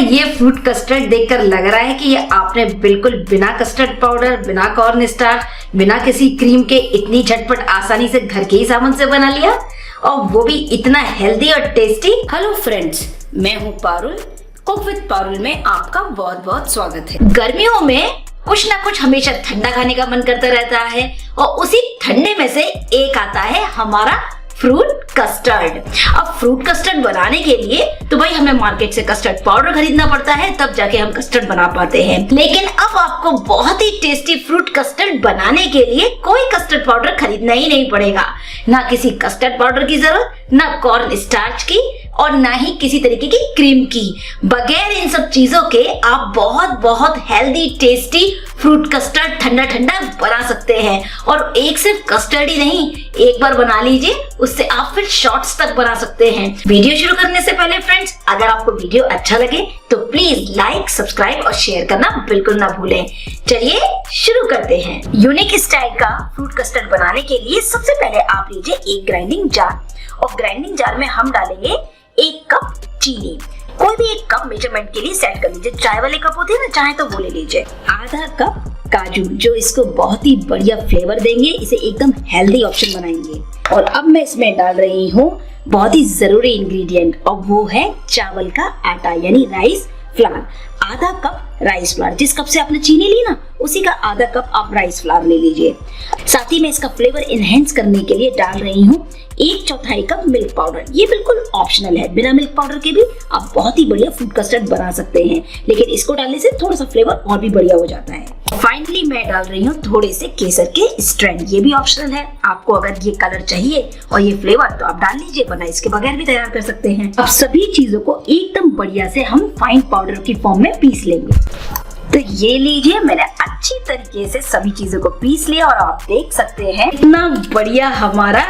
ये fruit custard देखकर लग रहा है कि ये आपने बिल्कुल बिना कस्टर्ड पाउडर, बिना कॉर्न स्टार्च, बिना किसी क्रीम के इतनी झटपट आसानी से घर के ही सामान से बना लिया, और वो भी इतना हेल्दी और टेस्टी। हेलो फ्रेंड्स, मैं हूँ पारुल। कुक विद पारुल में आपका बहुत बहुत स्वागत है। गर्मियों में कुछ ना कुछ हमेशा ठंडा खाने का मन करता रहता है, और उसी ठंडे में से एक आता है हमारा फ्रूट कस्टर्ड। अब फ्रूट कस्टर्ड बनाने के लिए तो भाई हमें मार्केट से कस्टर्ड पाउडर खरीदना पड़ता है, तब जाके हम कस्टर्ड बना पाते हैं। लेकिन अब आपको बहुत ही टेस्टी फ्रूट कस्टर्ड बनाने के लिए कोई कस्टर्ड पाउडर खरीदना ही नहीं पड़ेगा। ना किसी कस्टर्ड पाउडर की जरूरत, ना कॉर्न स्टार्च की, और ना ही किसी तरीके की क्रीम की। बगैर इन सब चीजों के आप बहुत बहुत हेल्दी टेस्टी फ्रूट कस्टर्ड ठंडा ठंडा बना सकते हैं। और एक सिर्फ कस्टर्ड ही नहीं, एक बार बना लीजिए, उससे आप फिर शॉर्ट्स तक बना सकते हैं। वीडियो शुरू करने से पहले फ्रेंड्स, अगर आपको वीडियो अच्छा लगे तो प्लीज लाइक, सब्सक्राइब और शेयर करना बिल्कुल ना भूलें। चलिए शुरू करते हैं। यूनिक स्टाइल का फ्रूट कस्टर्ड बनाने के लिए सबसे पहले आप लीजिए एक ग्राइंडिंग जार, और ग्राइंडिंग जार में हम डालेंगे 1 कप चीनी। कोई भी एक कप मेजरमेंट के लिए सेट कर लीजिए। चाय वाले कप होते हैं ना, चाहे तो वो ले लीजिए। आधा कप काजू, जो इसको बहुत ही बढ़िया फ्लेवर देंगे, इसे एकदम हेल्दी ऑप्शन बनाएंगे। और अब मैं इसमें डाल रही हूँ बहुत ही जरूरी इंग्रेडिएंट, और वो है चावल का आटा यानी राइस फ्लावर। आधा कप राइस फ्लावर, जिस कप से आपने चीनी ली ना, उसी का आधा कप आप राइस फ्लावर ले लीजिए। साथ ही मैं इसका फ्लेवर इनहेंस करने के लिए डाल रही हूँ 1/4 कप मिल्क पाउडर। ये बिल्कुल ऑप्शनल है, बिना मिल्क पाउडर के भी आप बहुत ही बढ़िया फ्रूट कस्टर्ड बना सकते हैं, लेकिन इसको डालने से थोड़ा सा फ्लेवर और भी बढ़िया हो जाता है। फाइनली मैं डाल रही हूँ थोड़े से केसर के स्ट्रैंड। ये भी ऑप्शनल है, आपको अगर ये कलर चाहिए और ये फ्लेवर तो आप डाल लीजिए, वरना इसके बगैर भी तैयार कर सकते हैं। अब सभी चीजों को एकदम बढ़िया से हम फाइन पाउडर की फॉर्म में पीस लेंगे। तो ये लीजिए, मैंने अच्छी तरीके से सभी चीजों को पीस लिया, और आप देख सकते हैं इतना बढ़िया हमारा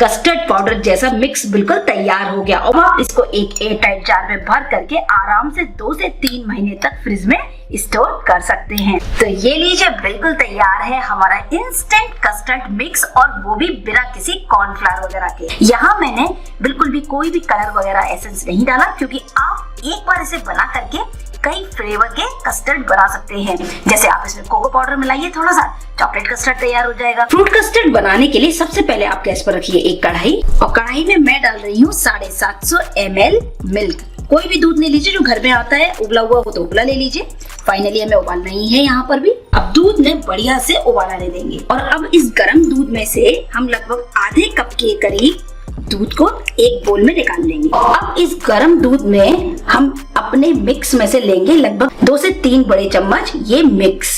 कस्टर्ड पाउडर जैसा मिक्स बिल्कुल तैयार हो गया। और आप इसको एक एयर टाइट जार में भर करके आराम से 2 से 3 महीने तक फ्रिज में स्टोर कर सकते हैं। तो ये लीजिए, बिल्कुल तैयार है हमारा इंस्टेंट कस्टर्ड मिक्स, और वो भी बिना किसी कॉर्नफ्लावर वगैरह के। यहाँ मैंने बिल्कुल भी कोई भी कलर वगैरह एसेंस नहीं डाला, क्योंकि आप एक बार इसे बना करके कई फ्लेवर के कस्टर्ड बना सकते हैं। जैसे आप इसमें कोको पाउडर मिलाइए, थोड़ा सा चॉकलेट कस्टर्ड तैयार हो जाएगा। फ्रूट कस्टर्ड बनाने के लिए सबसे पहले आप गैस पर रखिए एक कढ़ाई, और कढ़ाई में मैं डाल रही हूँ 750 ml मिल्क। कोई भी दूध ले लीजिए जो घर में आता है, उबला हुआ हो तो उबला ले लीजिए। फाइनली हमें उबालना ही है यहाँ पर भी। अब दूध में बढ़िया से उबाल आने देंगे, और अब इस गर्म दूध में से हम लगभग आधे कप के करीब दूध को एक बोल में निकाल लेंगे। अब इस गर्म दूध में हम अपने मिक्स में से लेंगे लगभग 2 से 3 बड़े चम्मच ये मिक्स,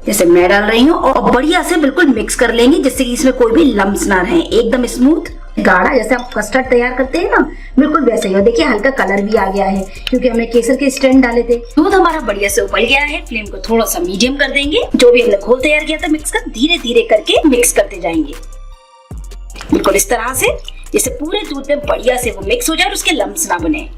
जैसे मैं डाल रही हूँ, और बढ़िया से बिल्कुल मिक्स कर लेंगे, जिससे कि इसमें कोई भी लम्स ना रहे। एकदम स्मूथ गाढ़ा जैसे आप कस्टर्ड तैयार करते हैं ना, बिल्कुल वैसे ही। और देखिए हल्का कलर भी आ गया है, क्योंकि हमने केसर के स्ट्रैंड डाले थे। दूध हमारा बढ़िया से उबल गया है। फ्लेम को थोड़ा सा मीडियम कर देंगे। जो भी हमने घोल तैयार किया था मिक्स का, धीरे धीरे करके मिक्स करते जाएंगे, बिल्कुल इस तरह से, जिससे पूरे दूध में बढ़िया से वो मिक्स हो जाए और उसके लम्स ना बने।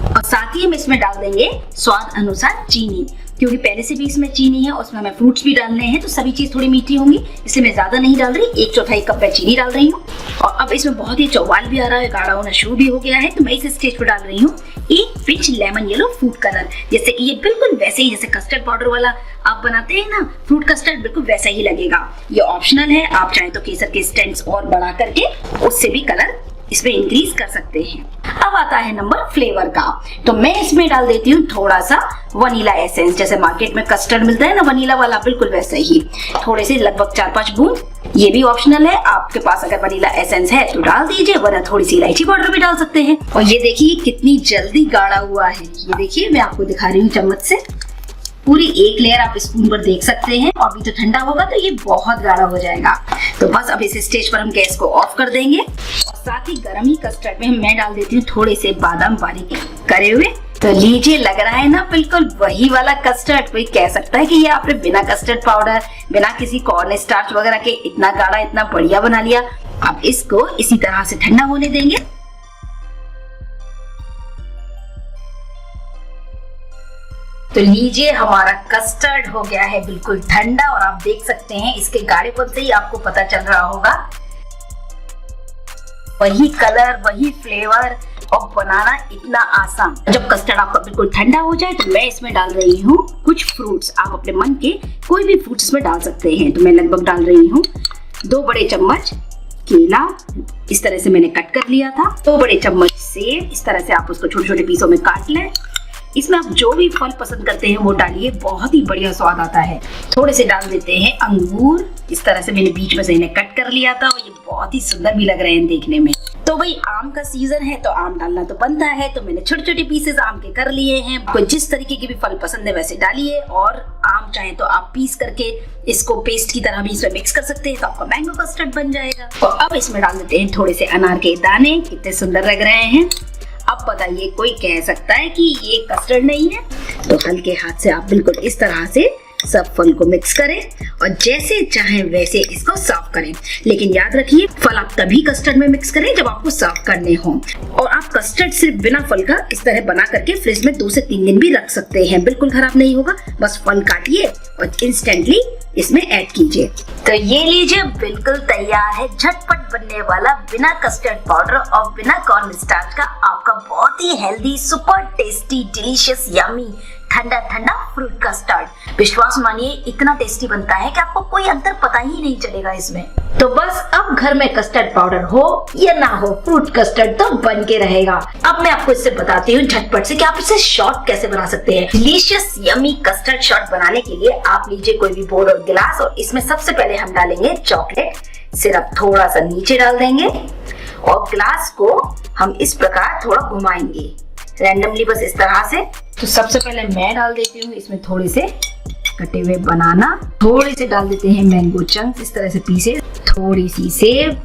और साथ ही हम इसमें डाल देंगे स्वाद अनुसार चीनी, क्योंकि पहले से भी इसमें चीनी है, उसमें हमें फ्रूट्स भी डालने हैं, तो सभी चीज थोड़ी मीठी होंगी, इसलिए मैं ज्यादा नहीं डाल रही। 1/4 कप मैं चीनी डाल रही हूँ। और अब इसमें बहुत ही चौवाल भी आ रहा है, गाढ़ा होना शुरू भी हो गया है, तो मैं इस स्टेज पर डाल रही हूँ 1 pinch lemon yellow food colour, जिससे कि ये बिल्कुल वैसे ही जैसे कस्टर्ड पाउडर वाला आप बनाते हैं ना फ्रूट कस्टर्ड, बिल्कुल वैसा ही लगेगा। ये ऑप्शनल है, आप चाहे तो केसर के स्ट्रैंड्स और बढ़ा करके उससे भी कलर इसमें इंक्रीज कर सकते हैं। अब आता है नंबर फ्लेवर का, तो मैं इसमें डाल देती हूँ थोड़ा सा वनीला एसेंस। जैसे मार्केट में कस्टर्ड मिलता है ना वनीला वाला, बिल्कुल वैसे ही, थोड़े से लगभग 4-5 बूंद। ये भी ऑप्शनल है, आपके पास अगर वनीला एसेंस है तो डाल दीजिए, वरना थोड़ी सी इलायची पाउडर भी डाल सकते हैं। और ये देखिए कितनी जल्दी गाढ़ा हुआ है। ये देखिए, मैं आपको दिखा रही हूँ चम्मच से, पूरी एक लेयर आप स्पून पर देख सकते हैं। और भी तो ठंडा होगा तो ये बहुत गाढ़ा हो जाएगा। तो बस अब इस स्टेज पर हम गैस को ऑफ कर देंगे, और साथ ही गर्म ही कस्टर्ड में मैं डाल देती हूँ थोड़े से बादाम बारीक करे हुए। तो लीजिए, लग रहा है ना बिल्कुल वही वाला कस्टर्ड। कोई कह सकता है कि ये आपने बिना कस्टर्ड पाउडर, बिना किसी कॉर्न स्टार्च वगैरह के इतना गाढ़ा, इतना बढ़िया बना लिया। अब इसको इसी तरह से ठंडा होने देंगे। तो लीजिए, हमारा कस्टर्ड हो गया है बिल्कुल ठंडा, और आप देख सकते हैं इसके गाढ़ेपन से ही आपको पता चल रहा होगा, वही कलर, वही फ्लेवर, और बनाना इतना आसान। जब कस्टर्ड आपका बिल्कुल ठंडा हो जाए तो मैं इसमें डाल रही हूँ कुछ फ्रूट्स। आप अपने मन के कोई भी फ्रूट्स में डाल सकते हैं। तो मैं लगभग डाल रही हूँ 2 बड़े चम्मच केला, इस तरह से मैंने कट कर लिया था। 2 बड़े चम्मच सेब, इस तरह से आप उसको छोटे छोटे पीसों में काट लें। इसमें आप जो भी फल पसंद करते हैं वो डालिए, बहुत ही बढ़िया स्वाद आता है। थोड़े से डाल देते हैं अंगूर, इस तरह से मैंने बीच में से इन्हें कट कर लिया था और ये बहुत ही सुंदर भी लग रहे हैं देखने में। तो भाई आम का सीजन है तो आम डालना तो बनता है, तो मैंने छोटे छोटे पीसेस आम के कर लिए हैं। आपको जिस तरीके की भी फल पसंद है वैसे डालिए, और आम चाहे तो आप पीस करके इसको पेस्ट की तरह भी इसमें मिक्स कर सकते हैं, तो आपका मैंगो कस्टर्ड बन जाएगा। और अब इसमें डाल देते हैं थोड़े से अनार के दाने, कितने सुंदर लग रहे हैं। अब बताइए, कोई कह सकता है कि ये कस्टर्ड नहीं है? तो हल्के हाथ से आप बिल्कुल इस तरह से सब फल को मिक्स करें और जैसे चाहें वैसे इसको सर्व करें। लेकिन याद रखिए, फल आप तभी कस्टर्ड में मिक्स करें जब आपको सर्व करने हो। और आप कस्टर्ड सिर्फ बिना फल का इस तरह बना करके फ्रिज में 2 से 3 दिन भी रख सकते हैं, बिल्कुल खराब नहीं होगा। बस फल काटिए और इंस्टेंटली इसमें ऐड कीजिए। तो ये लीजिए, बिल्कुल तैयार है झटपट बनने वाला बिना कस्टर्ड पाउडर और बिना कॉर्न स्टार्च का आपका बहुत ही healthy, super tasty, delicious, yummy ठंडा ठंडा फ्रूट कस्टर्ड। विश्वास मानिए, इतना टेस्टी बनता है कि आपको कोई अंतर पता ही नहीं चलेगा इसमें। तो बस अब घर में कस्टर्ड पाउडर हो या ना हो, फ्रूट कस्टर्ड तो बन के रहेगा। अब मैं आपको इससे बताती हूँ झटपट से कि आप इसे शॉर्ट कैसे बना सकते हैं। डिलीशियस यम्मी कस्टर्ड शॉर्ट बनाने के लिए आप लीजिए कोई भी बोल और गिलास, और इसमें सबसे पहले हम डालेंगे चॉकलेट सिरप, थोड़ा सा नीचे डाल देंगे और गिलास को हम इस प्रकार थोड़ा घुमाएंगे रैंडमली, बस इस तरह से। तो सबसे पहले मैं डाल देती हूँ इसमें थोड़े से कटे हुए बनाना, थोड़े से डाल देते हैं मैंगो चंक्स इस तरह से पीसे, थोड़ी सी सेब,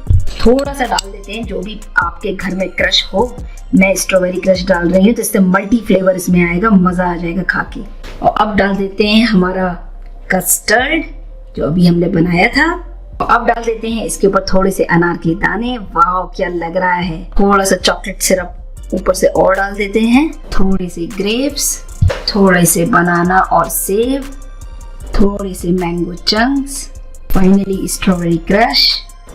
थोड़ा सा डाल देते हैं जो भी आपके घर में क्रश हो। मैं स्ट्रॉबेरी क्रश डाल रही हूँ, तो इससे मल्टी फ्लेवर इसमें आएगा, मजा आ जाएगा खा के। और अब डाल देते हैं हमारा कस्टर्ड जो अभी हमने बनाया था। अब डाल देते हैं इसके ऊपर थोड़े से अनार के दाने। वाह, क्या लग रहा है। थोड़ा सा चॉकलेट सिरप ऊपर से और डाल देते हैं, थोड़े से ग्रेप्स, थोड़े से बनाना और सेब, थोड़े से mango chunks, finally strawberry crush,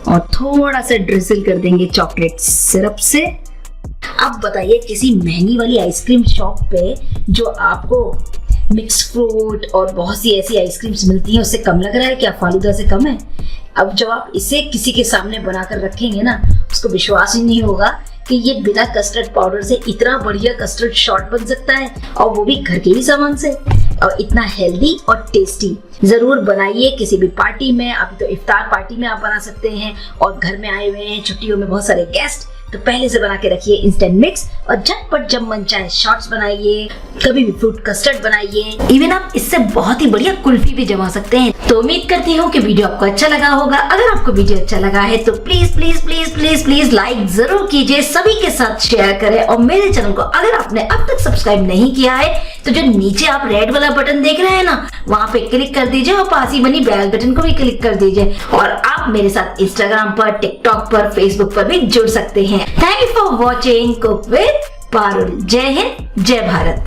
और थोड़ा सा ड्रिजल कर देंगे चॉकलेट सिरप से। अब बताइए, किसी महंगी वाली आइसक्रीम शॉप पे जो आपको मिक्स फ्रूट और बहुत सी ऐसी आइसक्रीम्स मिलती हैं, उससे कम लग रहा है क्या? फालूदा से कम है? अब जब आप इसे किसी के सामने बनाकर रखेंगे ना, उसको विश्वास ही नहीं होगा कि ये बिना कस्टर्ड पाउडर से इतना बढ़िया कस्टर्ड शॉर्ट बन सकता है, और वो भी घर के ही सामान से, और इतना हेल्दी और टेस्टी। जरूर बनाइए किसी भी पार्टी में, अभी तो इफ्तार पार्टी में आप बना सकते हैं, और घर में आए हुए हैं छुट्टियों में बहुत सारे गेस्ट, तो पहले से बना के रखिए इंस्टेंट मिक्स, और झटपट जब मन चाहे शॉर्ट्स बनाइए, कभी भी फ्रूट कस्टर्ड बनाइए। इवन आप इससे बहुत ही बढ़िया कुल्फी भी जमा सकते हैं। तो उम्मीद करती हूँ कि वीडियो आपको अच्छा लगा होगा। अगर आपको वीडियो अच्छा लगा है तो please please please please please like जरूर कीजिए, सभी के साथ शेयर करें, और मेरे चैनल को अगर आपने अब तक सब्सक्राइब नहीं किया है तो जो नीचे आप रेड वाला बटन देख रहे हैं ना, वहाँ पे क्लिक कर दीजिए, और पास ही बनी बेल बटन को भी क्लिक कर दीजिए। और आप मेरे साथ इंस्टाग्राम पर, टिकटॉक पर, फेसबुक पर भी जुड़ सकते हैं। Thank you for watching cook with Parul. जय हिंद, जय भारत।